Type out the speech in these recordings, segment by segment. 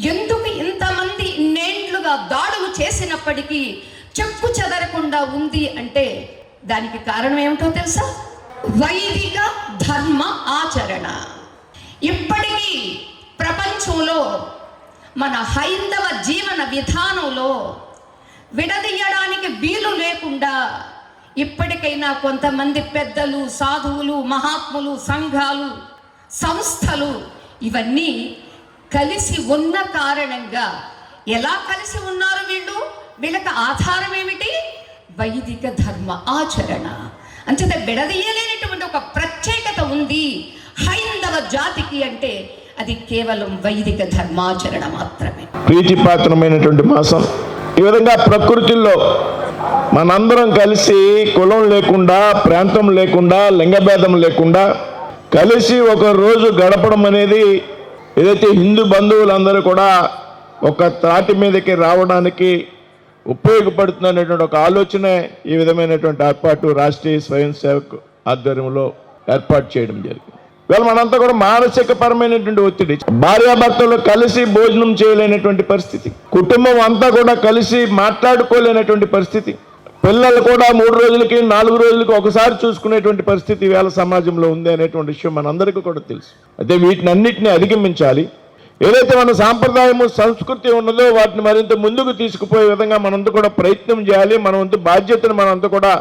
ఎందుకు ఇంతమంది ఇన్నేండ్లుగా దాడులు చేసినప్పటికీ చెక్కు చెదరకుండా ఉంది అంటే దానికి కారణం ఏమిటో తెలుసా? వైదిక ధర్మ ఆచరణ. ఇప్పటికీ ప్రపంచంలో మన హైందవ జీవన విధానంలో విడదీయడానికి వీలు లేకుండా ఇప్పటికైనా కొంతమంది పెద్దలు, సాధువులు, మహాత్ములు, సంఘాలు, సంస్థలు ఇవన్నీ కలిసి ఉన్న కారణంగా ఎలా కలిసి ఉన్నారు వీళ్ళకి ఆధారం ఏమిటి? వైదిక ధర్మ ఆచరణ. అంచేత విడదీయలేనటువంటి ఒక ప్రత్యేకత ఉంది హైందవ జాతికి అంటే అది కేవలం వైదిక ధర్మాచరణ మాత్రమే. ప్రీతిపాత్రమైనటువంటి మాసం. ఈ విధంగా ప్రకృతిలో మనందరం కలిసి కులం లేకుండా, ప్రాంతం లేకుండా, లింగభేదం లేకుండా కలిసి ఒక రోజు గడపడం అనేది ఏదైతే హిందూ బంధువులందరూ కూడా ఒక త్రాటి మీదకి రావడానికి ఉపయోగపడుతున్నటువంటి ఒక ఆలోచనే ఈ విధమైనటువంటి ఏర్పాటు రాష్ట్రీయ స్వయం సేవక్ ఆధ్వర్యంలో ఏర్పాటు చేయడం జరిగింది. ఇవాళ మనంతా కూడా మానసిక పరమైనటువంటి ఒత్తిడి, భార్యాభర్తలు కలిసి భోజనం చేయలేనటువంటి పరిస్థితి, కుటుంబం అంతా కూడా కలిసి మాట్లాడుకోలేనటువంటి పరిస్థితి, పిల్లలు కూడా 3 రోజులకి 4 రోజులకి ఒకసారి చూసుకునేటువంటి పరిస్థితి వేళ సమాజంలో ఉంది అనేటువంటి విషయం మనందరికీ కూడా తెలుసు. అయితే వీటిని అన్నిటిని అధిగమించాలి. ఏదైతే మన సాంప్రదాయము సంస్కృతి ఉన్నదో వాటిని మరింత ముందుకు తీసుకుపోయే విధంగా మనంతా కూడా ప్రయత్నం చేయాలి. మన వంతు బాధ్యతను మనంతా కూడా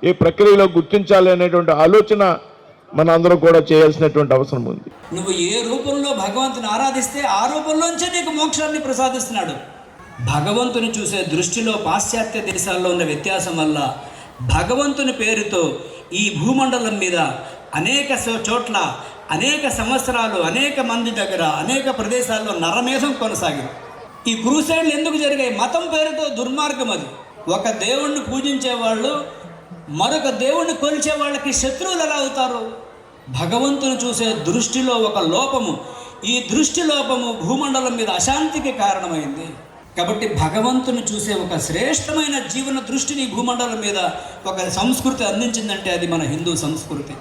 ఈ ప్రక్రియలో గుర్తించాలి అనేటువంటి ఆలోచన మనందరం కూడా చేయాల్సినటువంటి అవసరం ఉంది. నువ్వు ఏ రూపంలో భగవంతుని ఆరాధిస్తే ఆ రూపంలోంచే నీకు మోక్షాన్ని ప్రసాదిస్తున్నాడు. భగవంతుని చూసే దృష్టిలో పాశ్చాత్య దేశాల్లో ఉన్న వ్యత్యాసం వల్ల భగవంతుని పేరుతో ఈ భూమండలం మీద అనేక చోట్ల అనేక సంవత్సరాలు అనేక మంది దగ్గర అనేక ప్రదేశాల్లో నరమేధం కొనసాగింది. ఈ క్రూసైడ్లు ఎందుకు జరిగాయి? మతం పేరుతో దుర్మార్గం అది. ఒక దేవుణ్ణి పూజించే వాళ్ళు మరొక దేవుణ్ణి కొలిచే వాళ్ళకి శత్రువులు ఎలా అవుతారు? భగవంతుని చూసే దృష్టిలో ఒక లోపము, ఈ దృష్టి లోపము భూమండలం మీద అశాంతికి కారణమైంది. కాబట్టి భగవంతుని చూసే ఒక శ్రేష్టమైన జీవన దృష్టిని భూమండలం మీద ఒక సంస్కృతి అందించిందంటే అది మన హిందూ సంస్కృతి.